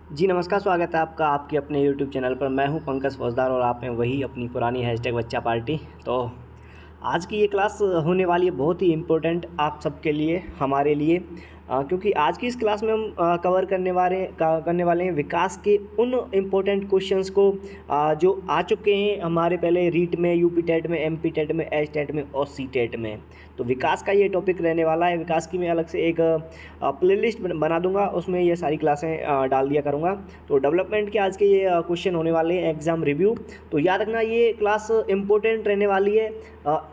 जी नमस्कार, स्वागत है आपका आपके अपने यूट्यूब चैनल पर। मैं हूं पंकज फौजदार और आप हैं वही अपनी पुरानी हैशटैग बच्चा पार्टी। तो आज की ये क्लास होने वाली है बहुत ही इम्पोर्टेंट आप सबके लिए, हमारे लिए, क्योंकि आज की इस क्लास में हम कवर करने वाले हैं विकास के उन इम्पोर्टेंट क्वेश्चंस को जो आ चुके हैं हमारे पहले रीट में, यूपी टेट में, एमपी टेट में, एच टेट में और सी टेट में। तो विकास का ये टॉपिक रहने वाला है। विकास की मैं अलग से एक प्लेलिस्ट बना दूंगा, उसमें ये सारी क्लासें डाल दिया करूँगा। तो डेवलपमेंट के आज के ये क्वेश्चन होने वाले हैं, एग्ज़ाम रिव्यू। तो याद रखना ये क्लास इम्पोर्टेंट रहने वाली है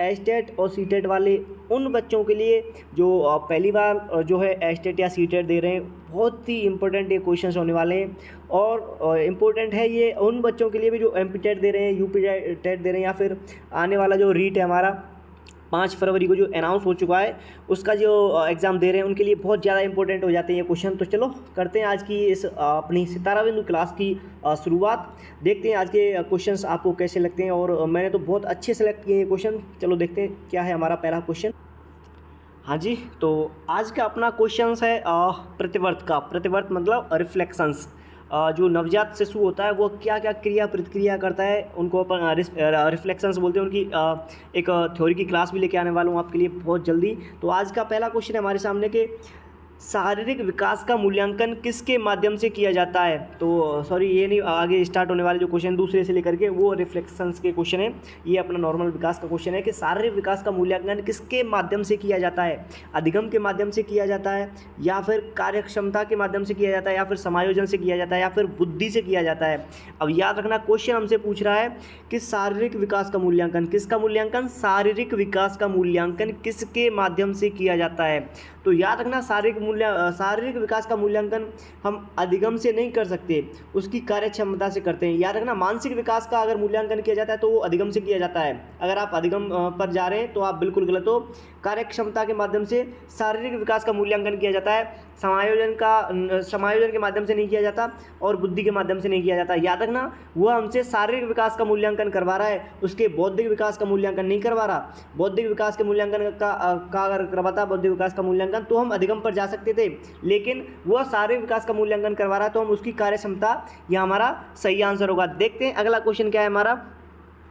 एच टेट और सी टेट वाले उन बच्चों के लिए जो पहली बार जो है एच टेट या सी टेट दे रहे हैं। बहुत ही इंपॉर्टेंट ये क्वेश्चंस होने वाले हैं और इम्पोर्टेंट है ये उन बच्चों के लिए भी जो एम पी टेट दे रहे हैं, यूपी टेट दे रहे हैं, या फिर आने वाला जो रीट है हमारा 5 फरवरी को जो अनाउंस हो चुका है उसका जो एग्ज़ाम दे रहे हैं उनके लिए बहुत ज़्यादा इंपॉर्टेंट हो जाते हैं ये क्वेश्चन। तो चलो करते हैं आज की इस अपनी सितारा बिंदु क्लास की शुरुआत। देखते हैं आज के क्वेश्चंस आपको कैसे लगते हैं, और मैंने तो बहुत अच्छे सेलेक्ट किए हैं क्वेश्चन। चलो देखते हैं क्या है हमारा पहला क्वेश्चन। हाँ जी, तो आज का अपना क्वेश्चन है प्रतिवर्त का। प्रतिवर्त मतलब रिफ्लेक्शंस। जो नवजात शिशु होता है वो क्या क्या क्रिया प्रतिक्रिया करता है, उनको अपन रिफ्लेक्शंस बोलते हैं। उनकी एक थ्योरी की क्लास भी लेके आने वाला हूँ आपके लिए बहुत जल्दी। तो आज का पहला क्वेश्चन है हमारे सामने के शारीरिक विकास का मूल्यांकन किसके माध्यम से किया जाता है। तो सॉरी, ये नहीं, आगे स्टार्ट होने वाले जो क्वेश्चन दूसरे से लेकर के वो रिफ्लेक्शंस के क्वेश्चन है। ये अपना नॉर्मल विकास का क्वेश्चन है कि शारीरिक विकास का मूल्यांकन किसके माध्यम से किया जाता है। अधिगम के माध्यम से किया जाता है, या फिर कार्यक्षमता के माध्यम से किया जाता है, या फिर समायोजन से किया जाता है, या फिर बुद्धि से किया जाता है। अब याद रखना क्वेश्चन हमसे पूछ रहा है कि शारीरिक विकास का मूल्यांकन, किसका मूल्यांकन, शारीरिक विकास का मूल्यांकन किसके माध्यम से किया जाता है। तो याद रखना शारीरिक विकास का मूल्यांकन हम अधिगम से नहीं कर सकते, उसकी कार्यक्षमता से करते हैं। याद रखना मानसिक विकास का अगर मूल्यांकन किया जाता है तो वो अधिगम से किया जाता है। अगर आप अधिगम पर जा रहे हैं तो आप बिल्कुल गलत हो। कार्यक्षमता के माध्यम से शारीरिक विकास का मूल्यांकन किया जाता है। समायोजन के माध्यम से नहीं किया जाता और बुद्धि के माध्यम से नहीं किया जाता। याद रखना वह हमसे शारीरिक विकास का मूल्यांकन करवा रहा है, उसके बौद्धिक विकास का मूल्यांकन नहीं करवा रहा। बौद्धिक विकास के मूल्यांकन का अगर करवाता बौद्धिक विकास का मूल्यांकन तो हम अधिगम पर जा सकते थे, लेकिन वह शारीरिक विकास का मूल्यांकन करवा रहा है तो हम उसकी कार्यक्षमता, यह हमारा सही आंसर होगा। देखते हैं अगला क्वेश्चन क्या है हमारा।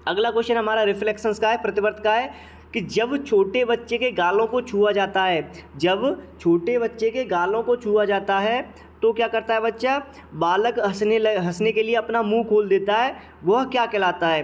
अगला क्वेश्चन हमारा रिफ्लेक्शंस का है, प्रतिवर्त का है कि जब छोटे बच्चे के गालों को छुआ जाता है, जब छोटे बच्चे के गालों को छुआ जाता है तो क्या करता है बच्चा, बालक हंसने के लिए अपना मुंह खोल देता है, वह क्या कहलाता है।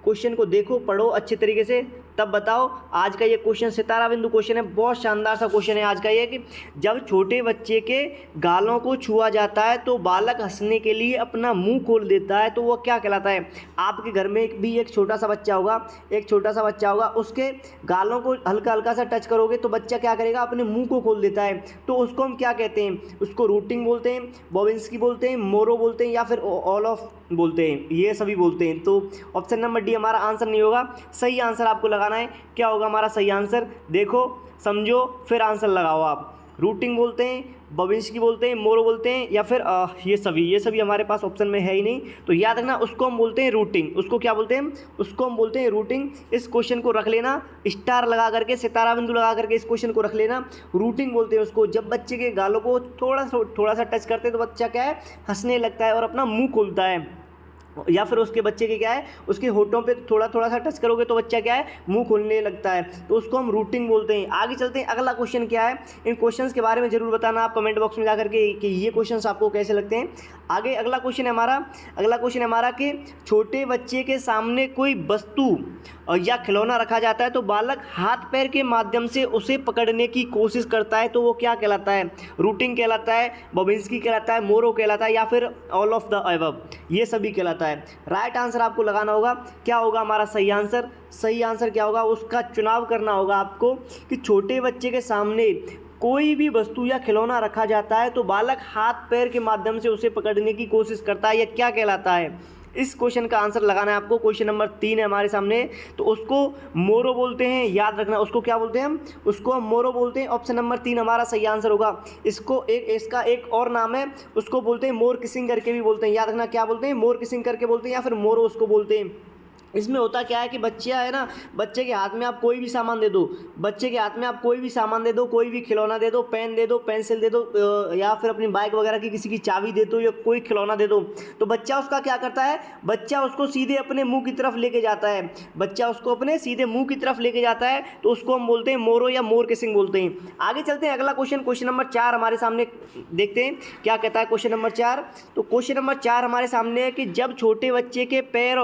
क्वेश्चन को देखो, पढ़ो अच्छे तरीके से, तब बताओ। आज का ये क्वेश्चन सितारा बिंदु क्वेश्चन है, बहुत शानदार सा क्वेश्चन है आज का ये कि जब छोटे बच्चे के गालों को छुआ जाता है तो बालक हंसने के लिए अपना मुंह खोल देता है तो वो क्या कहलाता है। आपके घर में भी एक छोटा सा बच्चा होगा, उसके गालों को हल्का हल्का सा टच करोगे तो बच्चा क्या करेगा, अपने मुंह को खोल देता है। तो उसको हम क्या कहते हैं, उसको रूटिंग बोलते हैं, बॉबिंस्की बोलते हैं, मोरो बोलते हैं, या फिर ऑल ऑफ बोलते हैं, ये सभी बोलते हैं। तो ऑप्शन नंबर डी हमारा आंसर नहीं होगा। सही आंसर आपको लगाना है। क्या होगा हमारा सही आंसर, देखो समझो फिर आंसर लगाओ आप। रूटिंग बोलते हैं, बॉबिंस्की बोलते हैं, मोरो बोलते हैं, या फिर ये सभी हमारे पास ऑप्शन में है ही नहीं। तो याद रखना उसको हम बोलते हैं रूटिंग। उसको क्या बोलते हैं, उसको हम बोलते हैं रूटिंग। इस क्वेश्चन को रख लेना, स्टार लगा करके, सितारा बिंदु लगा करके इस क्वेश्चन को रख लेना। रूटिंग बोलते हैं उसको। जब बच्चे के गालों को थोड़ा सा टच करते हैं तो बच्चा क्या है, हंसने लगता है और अपना मुंह खोलता है। या फिर उसके बच्चे के क्या है, उसके होठों पे थोड़ा सा टच करोगे तो बच्चा क्या है, मुंह खोलने लगता है, तो उसको हम रूटिंग बोलते हैं। आगे चलते हैं, अगला क्वेश्चन क्या है। इन क्वेश्चंस के बारे में जरूर बताना आप कमेंट बॉक्स में जाकर के कि ये क्वेश्चंस आपको कैसे लगते हैं। आगे अगला क्वेश्चन है हमारा कि छोटे बच्चे के सामने कोई वस्तु या खिलौना रखा जाता है तो बालक हाथ पैर के माध्यम से उसे पकड़ने की कोशिश करता है तो वो क्या कहलाता है। रूटिंग कहलाता है, बॉबिंस्की कहलाता है, मोरो कहलाता है, या फिर ऑल ऑफ द अबव, ये सभी कहलाता है। राइट आंसर आपको लगाना होगा। क्या होगा हमारा सही आंसर, सही आंसर क्या होगा, उसका चुनाव करना होगा आपको कि छोटे बच्चे के सामने कोई भी वस्तु या खिलौना रखा जाता है तो बालक हाथ पैर के माध्यम से उसे पकड़ने की कोशिश करता है, यह क्या कहलाता है। इस क्वेश्चन का आंसर लगाना है आपको। क्वेश्चन नंबर 3 है हमारे सामने, तो उसको मोरो बोलते हैं। याद रखना उसको क्या बोलते हैं हम, उसको हम मोरो बोलते हैं। ऑप्शन नंबर 3 हमारा सही आंसर होगा। इसका एक और नाम है, उसको बोलते हैं मोर किसिंग करके भी बोलते हैं। याद रखना क्या बोलते हैं, मोर किसिंग करके बोलते हैं, या फिर मोरो उसको बोलते हैं। इसमें होता क्या है कि बच्चा है ना, बच्चे के हाथ में आप कोई भी सामान दे दो, बच्चे के हाथ में आप कोई भी सामान दे दो, कोई भी खिलौना दे दो, पेन दे दो, पेंसिल दे दो, या फिर अपनी बाइक वगैरह की किसी की चाबी दे दो या कोई खिलौना दे दो, तो बच्चा उसका क्या करता है, बच्चा उसको सीधे अपने मुंह की तरफ लेके जाता है, बच्चा उसको अपने सीधे मुंह की तरफ लेके जाता है, तो उसको हम बोलते हैं मोरो या मोर किसिंग बोलते हैं। आगे चलते हैं, अगला क्वेश्चन, क्वेश्चन नंबर 4 हमारे सामने, देखते हैं क्या कहता है क्वेश्चन नंबर 4। तो क्वेश्चन नंबर 4 हमारे सामने है कि जब छोटे बच्चे के पैर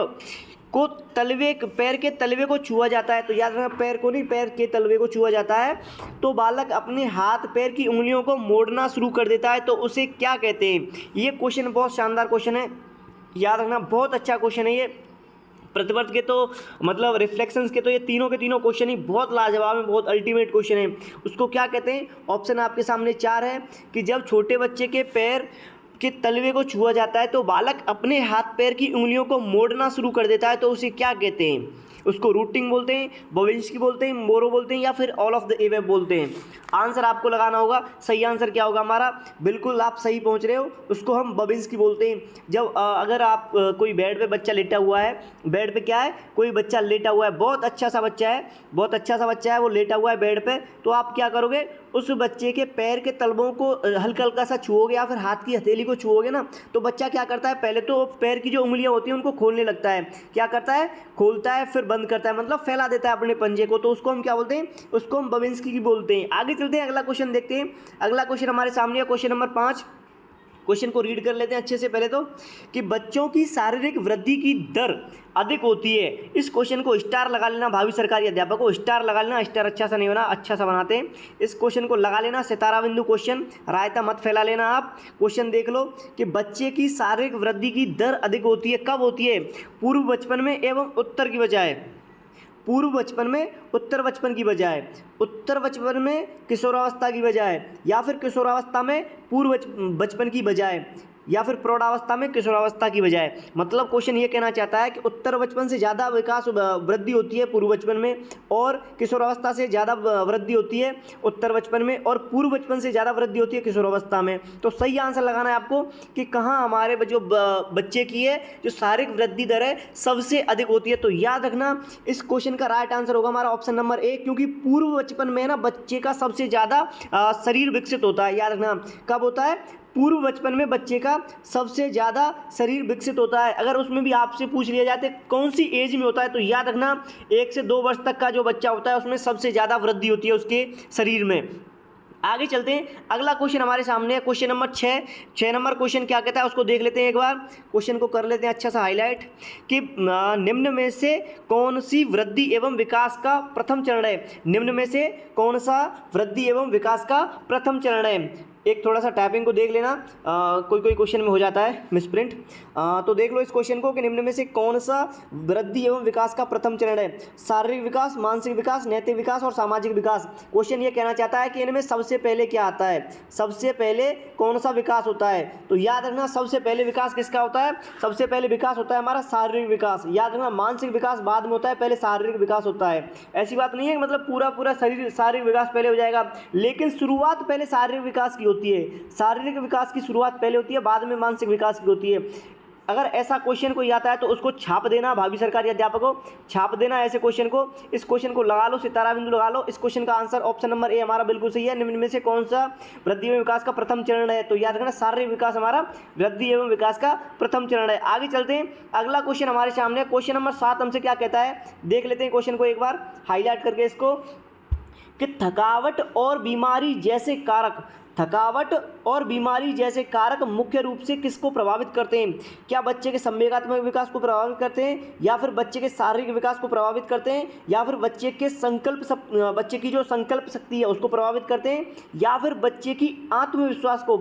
के तलवे को छुआ जाता है, तो याद रखना पैर को नहीं, पैर के तलवे को छुआ जाता है, तो बालक अपने हाथ पैर की उंगलियों को मोड़ना शुरू कर देता है, तो उसे क्या कहते हैं। ये क्वेश्चन बहुत शानदार क्वेश्चन है, याद रखना बहुत अच्छा क्वेश्चन है ये। प्रतिवर्त के तो मतलब रिफ्लेक्शंस के तो ये तीनों के तीनों क्वेश्चन ही बहुत लाजवाब है, बहुत अल्टीमेट क्वेश्चन है। उसको क्या कहते हैं, ऑप्शन आपके सामने 4 है कि जब छोटे बच्चे के पैर के तलवे को छुआ जाता है तो बालक अपने हाथ पैर की उंगलियों को मोड़ना शुरू कर देता है, तो उसे क्या कहते हैं। उसको रूटिंग बोलते हैं, बविंस्की बोलते हैं, मोरो बोलते हैं, या फिर ऑल ऑफ द एबव बोलते हैं। आंसर आपको लगाना होगा, सही आंसर क्या होगा हमारा, बिल्कुल आप सही पहुंच रहे हो, उसको हम बविंस्की बोलते हैं। जब अगर आप कोई बेड पे बच्चा लेटा हुआ है, बेड पे क्या है, कोई बच्चा लेटा हुआ है, बहुत अच्छा सा बच्चा है, बहुत अच्छा सा बच्चा है, वो लेटा हुआ है बेड पे, तो आप क्या करोगे, उस बच्चे के पैर के तलवों को हल्का हल्का सा छुओगे या फिर हाथ की हथेली को छुओगे ना, तो बच्चा क्या करता है, पहले तो पैर की जो उंगलियां होती हैं उनको खोलने लगता है, क्या करता है, खोलता है फिर बंद करता है, मतलब फैला देता है अपने पंजे को, तो उसको हम क्या बोलते हैं, उसको हम बविंस्की की बोलते हैं। आगे चलते हैं, अगला क्वेश्चन देखते हैं। अगला क्वेश्चन हमारे सामने है, क्वेश्चन नंबर 5। क्वेश्चन को रीड कर लेते हैं अच्छे से पहले तो, कि बच्चों की शारीरिक वृद्धि की दर अधिक होती है। इस क्वेश्चन को स्टार लगा लेना, भावी सरकारी अध्यापक को स्टार लगा लेना, स्टार अच्छा सा नहीं बना, अच्छा सा बनाते हैं। इस क्वेश्चन को लगा लेना, सितारा बिंदु क्वेश्चन, रायता मत फैला लेना आप। क्वेश्चन देख लो कि बच्चे की शारीरिक वृद्धि की दर अधिक होती है, कब होती है, पूर्व बचपन में एवं उत्तर की बजाय, पूर्व बचपन में उत्तर बचपन की बजाय, उत्तर बचपन में किशोरावस्था की बजाय, या फिर किशोरावस्था में पूर्व बचपन की बजाय, या फिर प्रौढ़ावस्था में किशोरावस्था की बजाय। मतलब क्वेश्चन ये कहना चाहता है कि उत्तर बचपन से ज़्यादा विकास वृद्धि होती है पूर्व बचपन में, और किशोरावस्था से ज़्यादा वृद्धि होती है उत्तर बचपन में, और पूर्व बचपन से ज़्यादा वृद्धि होती है किशोरावस्था में। तो सही आंसर लगाना है आपको कि कहाँ हमारे जो बच्चे की है जो शारीरिक वृद्धि दर है सबसे अधिक होती है। तो याद रखना इस क्वेश्चन का राइट आंसर होगा हमारा ऑप्शन नंबर ए, क्योंकि पूर्व बचपन में ना बच्चे का सबसे ज़्यादा शरीर विकसित होता है। याद रखना कब होता है, पूर्व बचपन में बच्चे का सबसे ज़्यादा शरीर विकसित होता है। अगर उसमें भी आपसे पूछ लिया जाए कौन सी एज में होता है, तो याद रखना 1 से 2 वर्ष तक का जो बच्चा होता है उसमें सबसे ज़्यादा वृद्धि होती है उसके शरीर में। आगे चलते हैं, अगला क्वेश्चन हमारे सामने है, क्वेश्चन नंबर 6 नंबर क्वेश्चन क्या कहता है उसको देख लेते हैं एक बार। क्वेश्चन को कर लेते हैं अच्छा सा हाईलाइट, कि निम्न में से कौन सी वृद्धि एवं विकास का प्रथम चरण है। निम्न में से कौन सा वृद्धि एवं विकास का प्रथम चरण है। एक थोड़ा सा टाइपिंग को देख लेना, कोई कोई क्वेश्चन में हो जाता है मिसप्रिंट, तो देख लो इस क्वेश्चन को कि निम्न में से कौन सा वृद्धि एवं विकास का प्रथम चरण है। शारीरिक विकास, मानसिक विकास, नैतिक विकास और सामाजिक विकास। क्वेश्चन ये कहना चाहता है कि इनमें सबसे पहले क्या आता है, सबसे पहले कौन सा विकास होता है। तो याद रखना सबसे पहले विकास किसका होता है, सबसे पहले विकास होता है हमारा शारीरिक विकास। याद रखना मानसिक विकास बाद में होता है, पहले शारीरिक विकास होता है। ऐसी बात नहीं है मतलब पूरा शारीरिक विकास पहले हो जाएगा, लेकिन शुरुआत पहले शारीरिक विकास की होती है। शारीरिक विकास की शुरुआत पहले होती है, बाद में मानसिक विकास की होती है। अगर ऐसा क्वेश्चन कोई आता है तो उसको छाप देना, भावी सरकारी अध्यापक को छाप देना ऐसे क्वेश्चन को। इस क्वेश्चन को लगा लो, सितारा बिंदु लगा लो। इस क्वेश्चन का आंसर ऑप्शन नंबर ए हमारा बिल्कुल सही है। निम्न में से कौन सा वृद्धि एवं विकास का प्रथम चरण है। तो याद रखना शारीरिक विकास हमारा वृद्धि एवं विकास का प्रथम चरण है। आगे चलते हैं, अगला क्वेश्चन हमारे सामने क्वेश्चन नंबर 7 हमसे क्या कहता है देख लेते हैं क्वेश्चन को एक बार हाईलाइट करके इसको, कि थकावट और बीमारी जैसे कारक, थकावट और बीमारी जैसे कारक मुख्य रूप से किसको प्रभावित करते हैं। क्या बच्चे के संवेगात्मक विकास को प्रभावित करते हैं, या फिर बच्चे के शारीरिक विकास को प्रभावित करते हैं, या फिर बच्चे की जो संकल्प शक्ति है उसको प्रभावित करते हैं, या फिर बच्चे की आत्मविश्वास को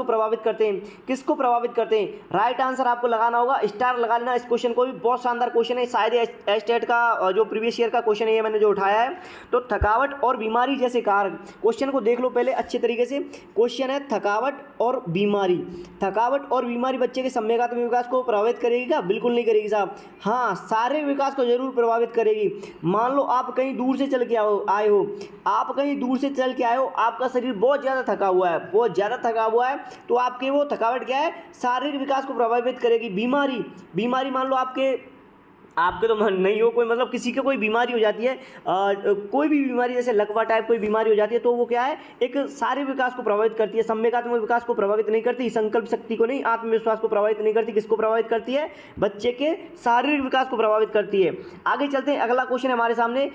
प्रभावित करते हैं। किसको प्रभावित करते हैं। राइट आंसर आपको लगाना होगा, स्टार लगा लेना। इस क्वेश्चन को भी बहुत शानदार क्वेश्चन है, शायद एस्टेट का जो प्रीवियस ईयर का क्वेश्चन है ये मैंने जो उठाया है। तो थकावट और बीमारी जैसे कारक, क्वेश्चन को देख लो पहले अच्छे तरीके से। क्वेश्चन है थकावट और बीमारी। थकावट और बीमारी बच्चे के संवेगात्मक विकास को प्रभावित करेगी क्या। बिल्कुल नहीं करेगी साहब। हाँ, शारीरिक विकास को जरूर प्रभावित करेगी। मान लो आप कहीं दूर से चल के आए हो, आपका शरीर बहुत ज़्यादा थका हुआ है, तो आपके वो थकावट क्या है, शारीरिक विकास को प्रभावित करेगी। बीमारी मान लो आपके आपके तो मन नहीं हो कोई, मतलब किसी के कोई बीमारी हो जाती है, कोई भी बीमारी जैसे लकवा टाइप कोई बीमारी हो जाती है, तो वो क्या है, एक शारीरिक विकास को प्रभावित करती है, सम्यकात्मक विकास को प्रभावित नहीं करती, संकल्प शक्ति को नहीं, आत्मविश्वास को प्रभावित नहीं करती। किसको प्रभावित करती है? बच्चे के शारीरिक विकास को प्रभावित करती है। आगे चलते हैं, अगला क्वेश्चन है हमारे सामने,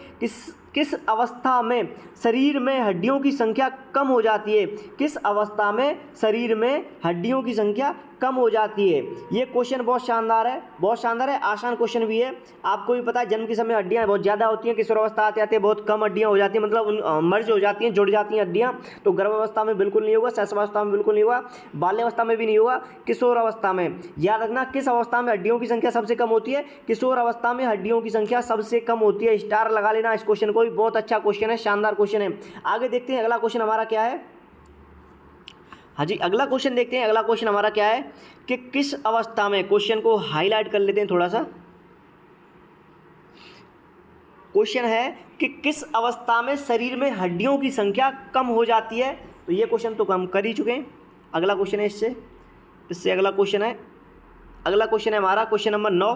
किस अवस्था में शरीर में हड्डियों की संख्या कम हो जाती है? किस अवस्था में शरीर में हड्डियों की संख्या कम हो जाती है? ये क्वेश्चन बहुत शानदार है, बहुत शानदार है, आसान क्वेश्चन भी है। आपको भी पता है जन्म के समय हड्डियां बहुत ज़्यादा होती हैं, किशोर अवस्था आते आते बहुत कम हड्डियां हो जाती हैं, मतलब मर्ज हो जाती हैं, जुड़ जाती हैं हड्डियां। तो गर्भावस्था में बिल्कुल नहीं होगा, शैशवावस्था में बिल्कुल नहीं होगा, बाल्यावस्था में भी नहीं होगा, किशोर अवस्था में। याद रखना, किस अवस्था में हड्डियों की संख्या सबसे कम होती है? किशोर अवस्था में हड्डियों की संख्या सबसे कम होती है। स्टार लगा लेना इस क्वेश्चन को, भी बहुत अच्छा क्वेश्चन है, शानदार क्वेश्चन है। आगे देखते हैं अगला क्वेश्चन हमारा क्या है। हाँ जी, अगला क्वेश्चन देखते हैं। अगला क्वेश्चन हमारा क्या है कि किस अवस्था में, क्वेश्चन को हाईलाइट कर लेते हैं थोड़ा सा। क्वेश्चन है कि किस अवस्था में शरीर में हड्डियों की संख्या कम हो जाती है? तो ये क्वेश्चन तो हम कर ही चुके हैं। अगला क्वेश्चन है इससे अगला क्वेश्चन है, अगला क्वेश्चन है हमारा क्वेश्चन नंबर 9।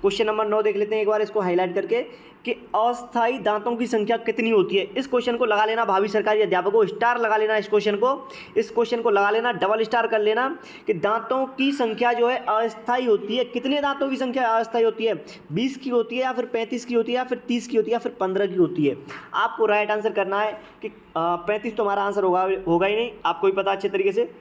क्वेश्चन नंबर 9 देख लेते हैं एक बार इसको हाईलाइट करके, कि अस्थायी दांतों की संख्या कितनी होती है? इस क्वेश्चन को लगा लेना भावी सरकारी अध्यापकों, स्टार लगा लेना इस क्वेश्चन को लगा लेना, डबल स्टार कर लेना, कि दांतों की संख्या जो है अस्थायी होती है। कितने दांतों की संख्या अस्थायी होती है? 20 की होती है, या फिर 35 की होती है, या फिर 30 की होती है, या फिर 15 की होती है? आपको राइट आंसर करना है कि 35 तो हमारा आंसर होगा ही नहीं, आपको भी पता अच्छे तरीके से।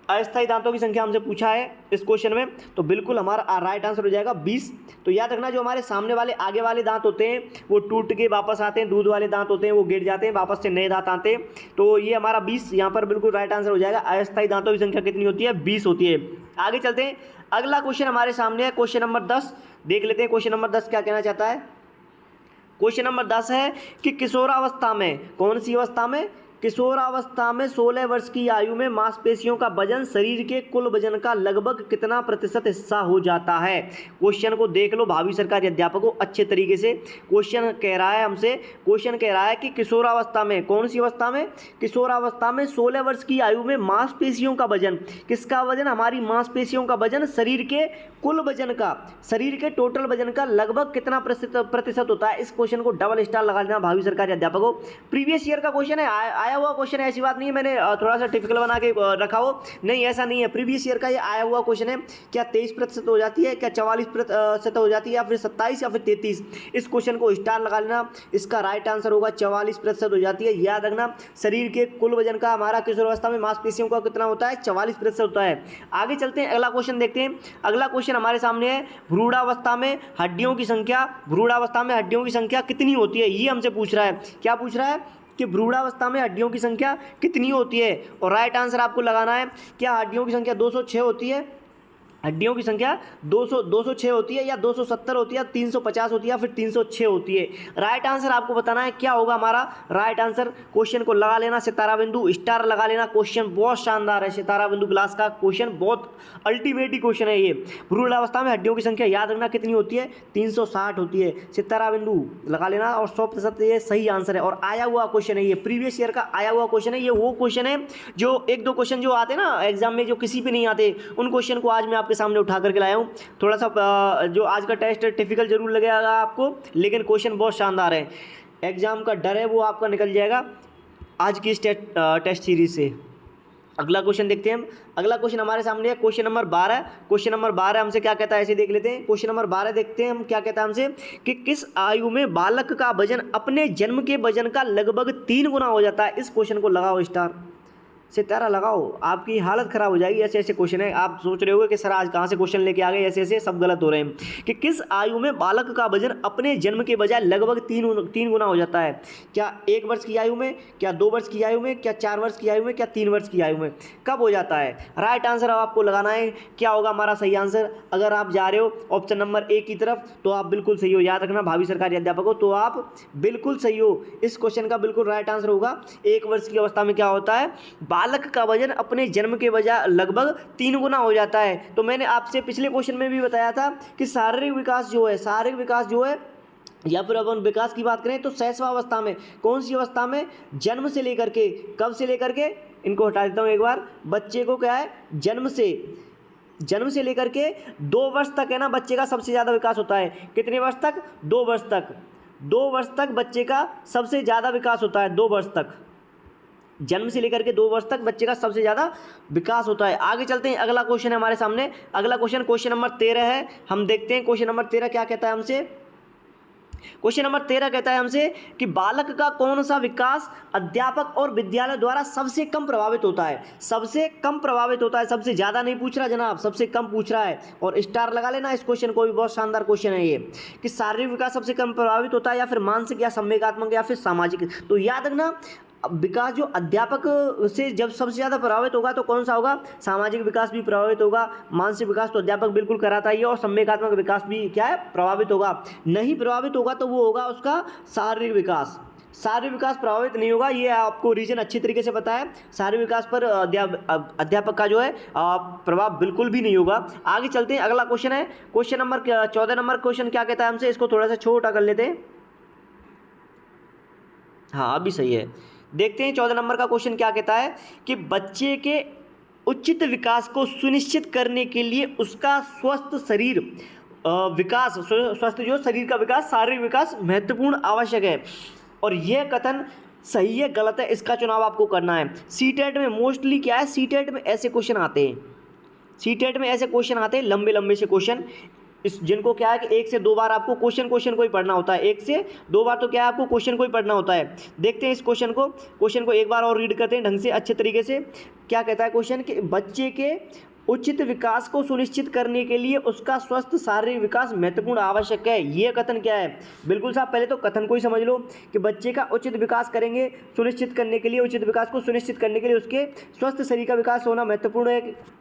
अस्थायी दांतों की संख्या हमसे पूछा है इस क्वेश्चन में, तो बिल्कुल हमारा राइट आंसर हो जाएगा 20। तो याद रखना, जो हमारे सामने वाले आगे वाले दांत होते हैं वो टूट के वापस आते हैं, दूध वाले दांत होते हैं वो गिर जाते हैं, वापस से नए दांत आते हैं। तो ये हमारा 20 यहाँ पर बिल्कुल राइट आंसर हो जाएगा। अस्थायी दांतों की संख्या कितनी होती है? 20 होती है। आगे चलते हैं, अगला क्वेश्चन हमारे सामने है क्वेश्चन नंबर 10। देख लेते हैं क्वेश्चन नंबर 10 क्या कहना चाहता है। क्वेश्चन नंबर 10 है कि किशोरावस्था में, कौन सी अवस्था में? किशोरावस्था में 16 वर्ष की आयु में मांसपेशियों का वजन शरीर के कुल वजन का लगभग कितना प्रतिशत हिस्सा हो जाता है? क्वेश्चन को देख लो भावी सरकारी अध्यापकों अच्छे तरीके से। क्वेश्चन कह रहा है हमसे, क्वेश्चन कह रहा है कि किशोरावस्था में, कौन सी अवस्था में? किशोरावस्था में 16 वर्ष की आयु में मांसपेशियों का वजन, किसका वजन? हमारी मांसपेशियों का वजन शरीर के कुल वजन का, शरीर के टोटल वजन का लगभग कितना प्रतिशत होता है? इस क्वेश्चन को डबल स्टार लगा देना भावी सरकारी अध्यापकों। प्रीवियस ईयर का क्वेश्चन है, आया हुआ क्वेश्चन है, ऐसी बात नहीं है मैंने थोड़ा सा टिपिकल बना के रखा हो, नहीं ऐसा नहीं है। प्रीवियस ईयर का ये आया हुआ क्वेश्चन है। क्या 23% हो जाती है, क्या 44% हो जाती है, या फिर 27 या फिर 33? इस क्वेश्चन को स्टार लगा लेना, इसका राइट आंसर होगा 44% हो जाती है। याद रखना, शरीर के कुल वजन का हमारा किशोरावस्था में मांसपेशियों का कितना होता है? 44% होता है। आगे चलते हैं, अगला क्वेश्चन देखते हैं। अगला क्वेश्चन हमारे सामने है, भ्रूणावस्था में हड्डियों की संख्या, भ्रूणावस्था में हड्डियों की संख्या कितनी होती है? ये हमसे पूछ रहा है। क्या पूछ रहा है? कि भ्रूणावस्था में हड्डियों की संख्या कितनी होती है? और राइट आंसर आपको लगाना है, क्या हड्डियों की संख्या 206 होती है? हड्डियों की संख्या 206 होती है, या 270 होती है, 350 होती है, या फिर 306 होती है? राइट आंसर आपको बताना है क्या होगा हमारा राइट आंसर। क्वेश्चन को लगा लेना, सितारा बिंदु स्टार लगा लेना। क्वेश्चन बहुत शानदार है, सितारा बिंदु क्लास का क्वेश्चन, बहुत अल्टीमेट ही क्वेश्चन है ये। भ्रूणावस्था में हड्डियों की संख्या याद रखना कितनी होती है? 360 होती है। सितारा बिंदु लगा लेना, और 100% ये सही आंसर है, और आया हुआ क्वेश्चन है ये, प्रीवियस ईयर का आया हुआ क्वेश्चन है। ये वो क्वेश्चन है जो 1-2 क्वेश्चन जो आते हैं ना एग्जाम में, जो किसी पे नहीं आते, उन क्वेश्चन को आज मैं आपके सामने उठा करके लाया हूँ। थोड़ा सा जो आज का टेस्ट टिपिकल जरूर लगेगा आपको, लेकिन क्वेश्चन बहुत शानदार है। एग्जाम का डर है वो आपका निकल जाएगा आज की इस टेस्ट सीरीज से। अगला क्वेश्चन देखते हैं हम। अगला क्वेश्चन हमारे सामने है क्वेश्चन नंबर 12। क्वेश्चन नंबर 12 हमसे क्या कहता है, ऐसे देख लेते हैं। क्वेश्चन नंबर 12 देखते हैं हम क्या कहता है हमसे, कि किस आयु में बालक का वजन अपने जन्म के वजन का लगभग 3 गुना हो जाता है? इस क्वेश्चन को लगाओ स्टार, सितारा लगाओ, आपकी हालत खराब हो जाएगी। ऐसे ऐसे क्वेश्चन है, आप सोच रहे होगे कि सर आज कहाँ से क्वेश्चन लेके आ गए, ऐसे ऐसे सब गलत हो रहे हैं। कि किस आयु में बालक का वजन अपने जन्म के बजाय लगभग 3 गुना हो जाता है? क्या 1 वर्ष की आयु में, क्या 2 वर्ष की आयु में, क्या 4 वर्ष की आयु में, क्या 3 वर्ष की आयु में? कब हो जाता है? राइट आंसर अब आपको लगाना है, क्या होगा हमारा सही आंसर। अगर आप जा रहे हो ऑप्शन नंबर ए की तरफ तो आप बिल्कुल सही हो। याद रखना भावी सरकारी अध्यापकों, तो आप बिल्कुल सही हो। इस क्वेश्चन का बिल्कुल राइट आंसर होगा 1 वर्ष की अवस्था में क्या होता है? बालक का वजन अपने जन्म के बजाय लगभग 3 गुना हो जाता है। तो मैंने आपसे पिछले क्वेश्चन में भी बताया था कि शारीरिक विकास जो है, या फिर अपन विकास की बात करें तो शैशवावस्था में, कौन सी अवस्था में? जन्म से लेकर के, कब से लेकर के, इनको हटा देता हूँ एक बार, बच्चे को क्या है जन्म से जन्म से लेकर के 2 वर्ष तक है ना बच्चे का सबसे ज़्यादा विकास होता है। कितने वर्ष तक? 2 वर्ष तक। 2 वर्ष तक बच्चे का सबसे ज़्यादा विकास होता है। 2 वर्ष तक, जन्म से लेकर के 2 वर्ष तक बच्चे का सबसे ज़्यादा विकास होता है। आगे चलते हैं, अगला क्वेश्चन है हमारे सामने। अगला क्वेश्चन नंबर 13 है। हम देखते हैं क्वेश्चन नंबर 13 क्या कहता है हमसे। क्वेश्चन नंबर 13 कहता है हमसे कि बालक का कौन सा विकास अध्यापक और विद्यालय द्वारा सबसे कम प्रभावित होता है? सबसे कम प्रभावित होता है, सबसे ज़्यादा नहीं पूछ रहा जनाब, सबसे कम पूछ रहा है। और स्टार लगा लेना इस क्वेश्चन को भी, बहुत शानदार क्वेश्चन है ये, कि शारीरिक विकास सबसे कम प्रभावित होता है या फिर मानसिक या संवेगात्मक या फिर सामाजिक। तो याद रखना, विकास जो अध्यापक से जब सबसे ज़्यादा प्रभावित होगा तो कौन सा होगा? सामाजिक विकास भी प्रभावित होगा। मानसिक विकास तो अध्यापक बिल्कुल कराता ही है, और संवेगात्मक विकास भी क्या है? प्रभावित होगा। नहीं प्रभावित होगा तो वो होगा उसका शारीरिक विकास। शारीरिक विकास प्रभावित नहीं होगा, ये आपको रीजन अच्छी तरीके से पता है। शारीरिक विकास पर अध्यापक का जो है प्रभाव बिल्कुल भी नहीं होगा। आगे चलते हैं, अगला क्वेश्चन है क्वेश्चन नंबर 14 नंबर क्वेश्चन क्या कहता है हमसे, इसको थोड़ा सा छोटा कर लेते हैं। हाँ अभी सही है। देखते हैं 14 नंबर का क्वेश्चन क्या कहता है कि बच्चे के उचित विकास को सुनिश्चित करने के लिए उसका स्वस्थ शरीर विकास, स्वस्थ जो शरीर का विकास, शारीरिक विकास महत्वपूर्ण आवश्यक है। और यह कथन सही है गलत है, इसका चुनाव आपको करना है। सीटेट में मोस्टली क्या है, सीटेट में ऐसे क्वेश्चन आते हैं, सीटेट में ऐसे क्वेश्चन आते हैं लंबे लंबे से क्वेश्चन, इस जिनको क्या है कि 1 से 2 बार आपको क्वेश्चन को ही पढ़ना होता है। 1 से 2 बार तो क्या है आपको क्वेश्चन को ही पढ़ना होता है। देखते हैं इस क्वेश्चन को एक बार और रीड करते हैं ढंग से, अच्छे तरीके से। क्या कहता है क्वेश्चन कि बच्चे के उचित विकास को सुनिश्चित करने के लिए उसका स्वस्थ शारीरिक विकास महत्वपूर्ण आवश्यक है। ये कथन क्या है? बिल्कुल साहब, पहले तो कथन को ही समझ लो कि बच्चे का उचित विकास करेंगे, सुनिश्चित करने के लिए, उचित विकास को सुनिश्चित करने के लिए उसके स्वस्थ शरीर का विकास होना महत्वपूर्ण है।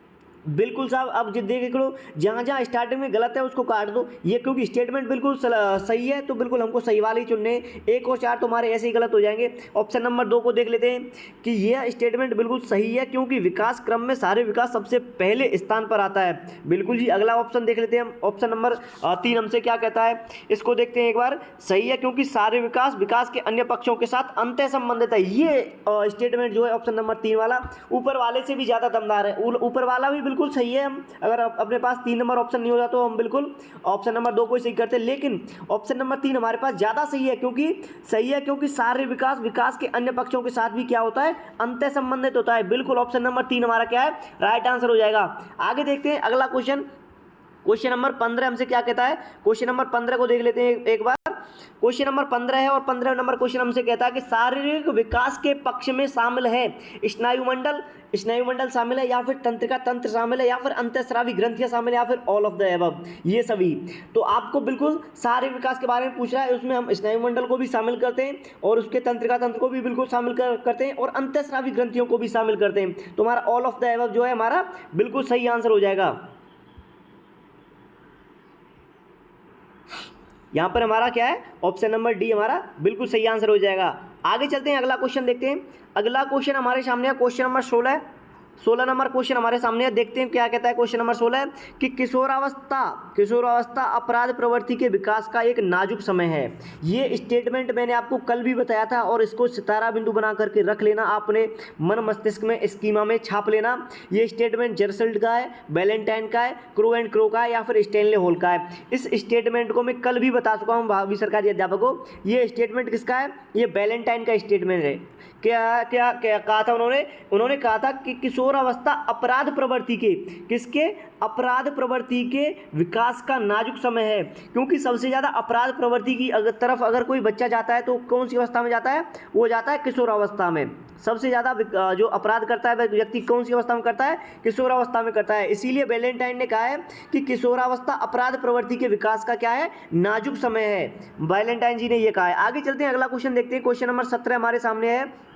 बिल्कुल साहब, अब देख लो, जहाँ जहाँ स्टार्टिंग में गलत है उसको काट दो। ये क्योंकि स्टेटमेंट बिल्कुल सही है तो बिल्कुल हमको सही वाले ही चुनने। 1 और 4 तुम्हारे ऐसे ही गलत हो जाएंगे। ऑप्शन नंबर 2 को देख लेते हैं कि यह स्टेटमेंट बिल्कुल सही है क्योंकि विकास क्रम में शारीरिक विकास सबसे पहले स्थान पर आता है। बिल्कुल जी। अगला ऑप्शन देख लेते हैं हम, ऑप्शन नंबर 3 हमसे क्या कहता है, इसको देखते हैं एक बार। सही है क्योंकि शारीरिक विकास विकास के अन्य पक्षों के साथ अंतः संबंधित है। ये स्टेटमेंट जो है ऑप्शन नंबर 3 वाला ऊपर वाले से भी ज़्यादा दमदार है। ऊपर वाला भी बिल्कुल सही है। हम अगर अपने पास 3 नंबर ऑप्शन नहीं होता तो हम बिल्कुल ऑप्शन नंबर 2 को ही सही करते हैं, लेकिन ऑप्शन नंबर 3 हमारे पास ज़्यादा सही है क्योंकि शारीरिक विकास विकास के अन्य पक्षों के साथ भी क्या होता है? अंतः संबंधित होता है। बिल्कुल ऑप्शन नंबर 3 हमारा क्या है? राइट आंसर हो जाएगा। आगे देखते हैं अगला क्वेश्चन नंबर 15 हमसे क्या कहता है। क्वेश्चन नंबर 15 को देख लेते हैं एक बार। क्वेश्चन नंबर 15 है और 15 नंबर क्वेश्चन हमसे कहता है कि शारीरिक विकास के पक्ष में शामिल है स्नायुमंडल शामिल है, या फिर तंत्रिका तंत्र शामिल है, या फिर अंतःस्रावी ग्रंथियां शामिल है, या फिर ऑल ऑफ द अबव, ये सभी। तो आपको बिल्कुल शारीरिक विकास के बारे में पूछ रहा है, उसमें हम स्नायुमंडल को भी शामिल करते हैं और उसके तंत्रिका तंत्र को भी बिल्कुल शामिल करते हैं और अंतःस्रावी ग्रंथियों को भी शामिल करते हैं। तो हमारा ऑल ऑफ द अबव जो है हमारा बिल्कुल सही आंसर हो जाएगा। यहाँ पर हमारा क्या है? ऑप्शन नंबर डी हमारा बिल्कुल सही आंसर हो जाएगा। आगे चलते हैं, अगला क्वेश्चन देखते हैं। अगला क्वेश्चन हमारे सामने है क्वेश्चन नंबर 16 नंबर क्वेश्चन हमारे सामने है। देखते हैं क्या कहता है क्वेश्चन नंबर 16 कि किशोरावस्था अपराध प्रवृत्ति के विकास का एक नाजुक समय है। ये स्टेटमेंट मैंने आपको कल भी बताया था और इसको सितारा बिंदु बना करके रख लेना, आपने मन मस्तिष्क में स्कीमा में छाप लेना। ये स्टेटमेंट जेरसल्ट का है, वैलेंटाइन का है, क्रो एंड क्रो का है, या फिर स्टैनले हॉल का है। इस स्टेटमेंट को मैं कल भी बता चुका हूँ भावी सरकारी अध्यापक को। ये स्टेटमेंट किसका है? ये वैलेंटाइन का स्टेटमेंट है। क्या क्या क्या कहा था उन्होंने कहा था कि किशोरावस्था अपराध प्रवृत्ति के अपराध प्रवृत्ति के विकास का नाजुक समय है, क्योंकि सबसे ज़्यादा अपराध प्रवृत्ति की तरफ अगर कोई बच्चा जाता है तो कौन सी अवस्था में जाता है? वो जाता है किशोरावस्था में। सबसे ज़्यादा जो अपराध करता है वह व्यक्ति कौन सी अवस्था में करता है? किशोरावस्था में करता है। इसीलिए वैलेंटाइन ने कहा है कि किशोरावस्था अपराध प्रवृत्ति के विकास का क्या है? नाजुक समय है। वैलेंटाइन जी ने यह कहा है। आगे चलते हैं, अगला क्वेश्चन देखते हैं। क्वेश्चन नंबर 17 हमारे सामने है।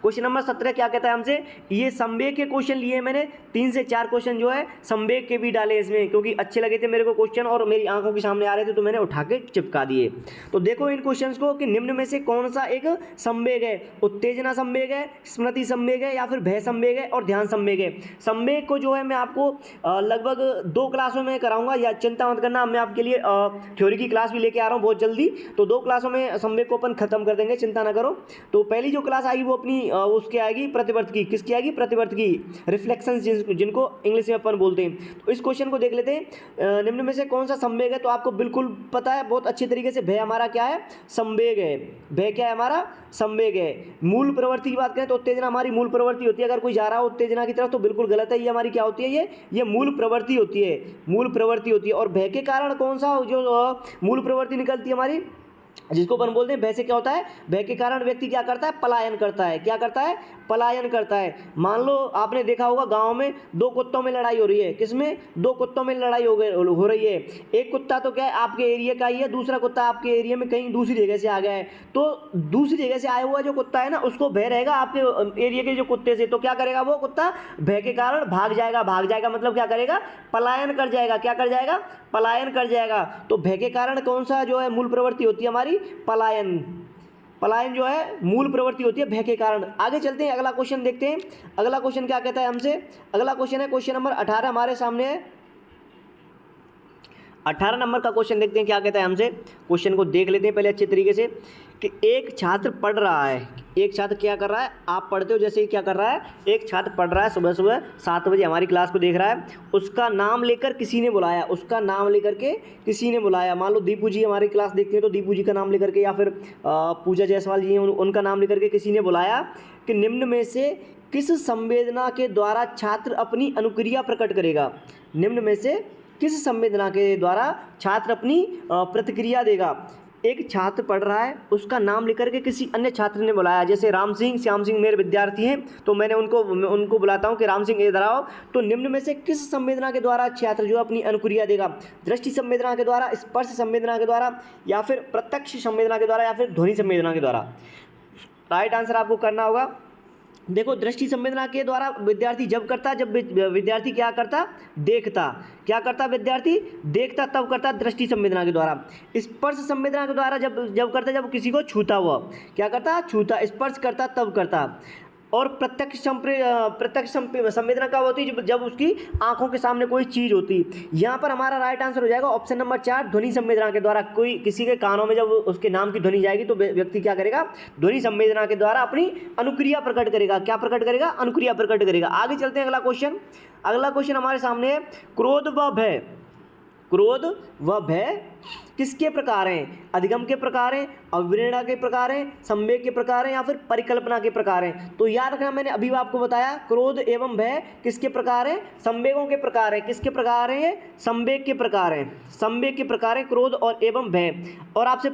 क्वेश्चन नंबर 17 क्या कहता है हमसे? ये संवेग के क्वेश्चन लिए मैंने, 3 से 4 क्वेश्चन जो है संवेग के भी डाले इसमें, क्योंकि अच्छे लगे थे मेरे को क्वेश्चन और मेरी आंखों के सामने आ रहे थे तो मैंने उठा के चिपका दिए। तो देखो इन क्वेश्चंस को कि निम्न में से कौन सा एक संवेग है? उत्तेजना संवेग है, स्मृति संवेग है, या फिर भय संवेग है और ध्यान संवेग है। संवेग को जो है मैं आपको लगभग 2 क्लासों में कराऊंगा, या चिंता मत करना, मैं आपके लिए थ्योरी की क्लास भी लेके आ रहा हूँ बहुत जल्दी। तो 2 क्लासों में संवेग को अपन खत्म कर देंगे, चिंता ना करो। तो पहली जो क्लास आएगी वो अपनी उसकी आएगी प्रतिवर्त की, किसकी आएगी प्रतिवर्त की, रिफ्लेक्शन जिनको इंग्लिश में अपन बोलते हैं। तो इस क्वेश्चन को देख लेते हैं। निम्न में से कौन सा संवेग है, तो आपको बिल्कुल पता है बहुत अच्छी तरीके से, भय हमारा क्या है, संवेग है। भय क्या है हमारा, संवेग है। मूल प्रवृत्ति की बात करें तो उत्तेजना हमारी मूल प्रवृत्ति होती है। अगर कोई जा रहा हो उत्तेजना की तरफ तो बिल्कुल गलत है, ये हमारी क्या होती है, ये मूल प्रवृत्ति होती है, मूल प्रवृत्ति होती है। और भय के कारण कौन सा जो मूल प्रवृत्ति निकलती है हमारी, जिसको अपन बोलते हैं भय से क्या होता है, भय के कारण व्यक्ति क्या करता है, पलायन करता है। क्या करता है, पलायन करता है। मान लो आपने देखा होगा गांव में दो कुत्तों में लड़ाई हो रही है, किसमें, दो कुत्तों में लड़ाई हो रही है। एक कुत्ता तो क्या है आपके एरिया का ही है, दूसरा कुत्ता आपके एरिया में कहीं दूसरी जगह से आ गया है। तो दूसरी जगह से आया हुआ जो कुत्ता है ना, उसको भय रहेगा आपके एरिया के जो कुत्ते से, तो क्या करेगा वो कुत्ता, भय के कारण भाग जाएगा। भाग जाएगा मतलब क्या करेगा, पलायन कर जाएगा। क्या कर जाएगा, पलायन कर जाएगा। तो भय के कारण कौन सा जो है मूल प्रवृत्ति होती है हमारी, पलायन। पलायन जो है मूल प्रवृत्ति होती है भय के कारण। आगे चलते हैं, अगला क्वेश्चन देखते हैं। अगला क्वेश्चन क्या कहता है हमसे, अगला क्वेश्चन है क्वेश्चन नंबर 18 हमारे सामने है। 18 नंबर का क्वेश्चन देखते हैं क्या कहता है हमसे। क्वेश्चन को देख लेते हैं पहले अच्छे तरीके से कि एक छात्र पढ़ रहा है, एक छात्र क्या कर रहा है, आप पढ़ते हो जैसे ही क्या कर रहा है, एक छात्र पढ़ रहा है, सुबह सुबह 7 बजे हमारी क्लास को देख रहा है। उसका नाम लेकर किसी ने बुलाया, उसका नाम लेकर के किसी ने बुलाया। मान लो दीपू जी हमारी क्लास देखते हैं तो दीपू जी का नाम लेकर के, या फिर पूजा जायसवाल जी हैं उनका नाम लेकर के किसी ने बुलाया कि निम्न में से किस संवेदना के द्वारा छात्र अपनी अनुक्रिया प्रकट करेगा। निम्न में से किस संवेदना के द्वारा छात्र अपनी प्रतिक्रिया देगा। एक छात्र पढ़ रहा है, उसका नाम लेकर के किसी अन्य छात्र ने बुलाया, जैसे राम सिंह, श्याम सिंह मेरे विद्यार्थी हैं, तो मैंने उनको बुलाता हूं कि राम सिंह इधर आओ। तो निम्न में से किस संवेदना के द्वारा छात्र जो अपनी अनुक्रिया देगा, दृष्टि संवेदना के द्वारा, स्पर्श संवेदना के द्वारा, या फिर प्रत्यक्ष संवेदना के द्वारा, या फिर ध्वनि संवेदना के द्वारा। राइट आंसर आपको करना होगा। देखो दृष्टि संवेदना के द्वारा विद्यार्थी जब करता, जब विद्यार्थी क्या करता, देखता। क्या करता विद्यार्थी, देखता, तब करता दृष्टि संवेदना के द्वारा। स्पर्श संवेदना के द्वारा जब करता, जब किसी को छूता हुआ, क्या करता, छूता, स्पर्श करता तब करता। और प्रत्यक्ष संवेदना कब होती है, जब उसकी आंखों के सामने कोई चीज़ होती। यहाँ पर हमारा राइट आंसर हो जाएगा ऑप्शन नंबर 4, ध्वनि संवेदना के द्वारा। कोई किसी के कानों में जब उसके नाम की ध्वनि जाएगी तो व्यक्ति क्या करेगा, ध्वनि संवेदना के द्वारा अपनी अनुक्रिया प्रकट करेगा। क्या प्रकट करेगा, अनुक्रिया प्रकट करेगा। आगे चलते हैं, अगला क्वेश्चन। अगला क्वेश्चन हमारे सामने है, क्रोध व भय। क्रोध व भय किसके प्रकार हैं, अधिगम के प्रकार हैं, अवप्रेरणा के प्रकार हैं, संवेग के प्रकार हैं, या फिर परिकल्पना के प्रकार हैं। तो याद रखना, मैंने अभी आपको बताया क्रोध एवं भय किसके प्रकार हैं, संवेगों के प्रकार हैं। किसके प्रकार हैं, संवेग के प्रकार हैं। संवेग के प्रकार हैं क्रोध और एवं भय। और आपसे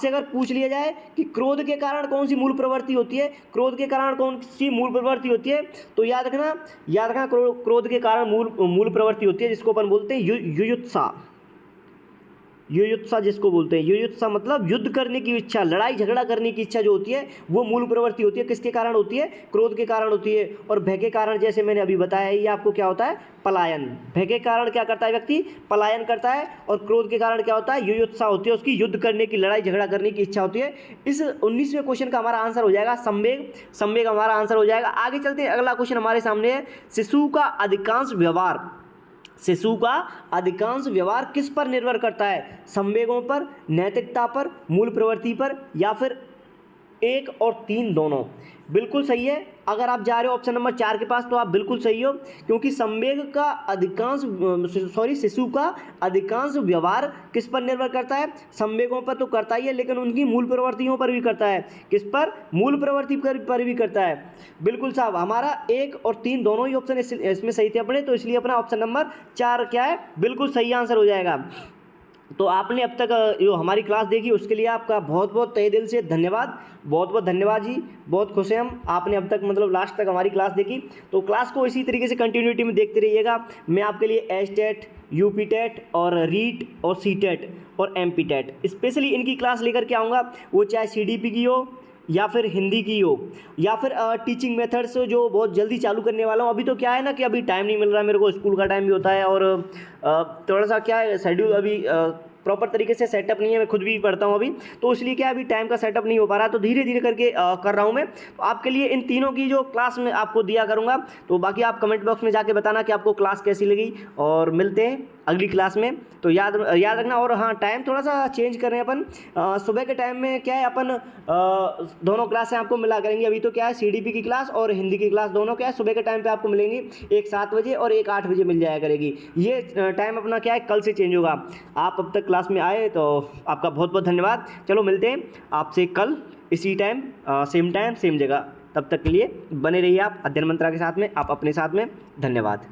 अगर पूछ लिया जाए कि क्रोध के कारण कौन सी मूल प्रवृत्ति होती है, क्रोध के कारण कौन सी मूल प्रवृत्ति होती है, तो याद रखना क्रोध के कारण मूल प्रवृत्ति होती है जिसको अपन बोलते हैं युयुत्सा। युयुत्सा जिसको बोलते हैं, युयुत्सा मतलब युद्ध करने की इच्छा, लड़ाई झगड़ा करने की इच्छा जो होती है वो मूल प्रवृत्ति होती है। किसके कारण होती है, क्रोध के कारण होती है। और भय के कारण जैसे मैंने अभी बताया ये आपको क्या होता है, पलायन। भय के कारण क्या करता है व्यक्ति, पलायन करता है। और क्रोध के कारण क्या होता है, युयुत्सा होती है, उसकी युद्ध करने की, लड़ाई झगड़ा करने की इच्छा होती है। इस 19वें क्वेश्चन का हमारा आंसर हो जाएगा संवेग। संवेग हमारा आंसर हो जाएगा। आगे चलते हैं, अगला क्वेश्चन हमारे सामने है, शिशु का अधिकांश व्यवहार। शिशु का अधिकांश व्यवहार किस पर निर्भर करता है, संवेगों पर, नैतिकता पर, मूल प्रवृत्ति पर, या फिर 1 और 3 दोनों। बिल्कुल सही है। अगर आप जा रहे हो ऑप्शन नंबर 4 के पास तो आप बिल्कुल सही हो, क्योंकि शिशु का अधिकांश व्यवहार किस पर निर्भर करता है, संवेगों पर तो करता ही है, लेकिन उनकी मूल प्रवृत्तियों पर भी करता है। किस पर, मूल प्रवृत्ति पर भी करता है। बिल्कुल साहब, हमारा 1 और 3 दोनों ही ऑप्शन इसमें सही थे अपने, तो इसलिए अपना ऑप्शन नंबर 4 क्या है, बिल्कुल सही आंसर हो जाएगा। तो आपने अब तक जो हमारी क्लास देखी उसके लिए आपका बहुत बहुत तहे दिल से धन्यवाद। बहुत बहुत धन्यवाद जी, बहुत खुश हैं हम, आपने अब तक मतलब लास्ट तक हमारी क्लास देखी। तो क्लास को इसी तरीके से कंटिन्यूटी में देखते रहिएगा। मैं आपके लिए एचटेट, यूपीटेट और रीट और सीटेट और एमपीटेट स्पेशली इनकी क्लास लेकर के आऊँगा, वो चाहे सीडीपी की हो या फिर हिंदी की हो, या फिर टीचिंग मेथड्स जो बहुत जल्दी चालू करने वाला हूँ। अभी तो क्या है ना कि अभी टाइम नहीं मिल रहा है मेरे को, स्कूल का टाइम भी होता है, और थोड़ा सा क्या है शेड्यूल अभी प्रॉपर तरीके से सेटअप नहीं है। मैं खुद भी पढ़ता हूँ अभी, तो इसलिए क्या अभी टाइम का सेटअप नहीं हो पा रहा, तो धीरे धीरे करके कर रहा हूँ मैं। तो आपके लिए इन तीनों की जो क्लास में आपको दिया करूँगा, तो बाकी आप कमेंट बॉक्स में जाके बताना कि आपको क्लास कैसी लगी, और मिलते हैं अगली क्लास में। तो याद रखना। और हाँ, टाइम थोड़ा सा चेंज कर रहे हैं अपन। सुबह के टाइम में क्या है, अपन दोनों क्लासें आपको मिला करेंगे। अभी तो क्या है, CDP की क्लास और हिंदी की क्लास दोनों क्या है सुबह के टाइम पे आपको मिलेंगी। एक 7 बजे और एक 8 बजे मिल जाया करेगी। ये टाइम अपना क्या है कल से चेंज होगा। आप अब तक क्लास में आए तो आपका बहुत बहुत धन्यवाद। चलो मिलते हैं आपसे कल इसी टाइम सेम जगह। तब तक के लिए बने रहिए आप अध्ययन मंत्रा के साथ में, आप अपने साथ में। धन्यवाद।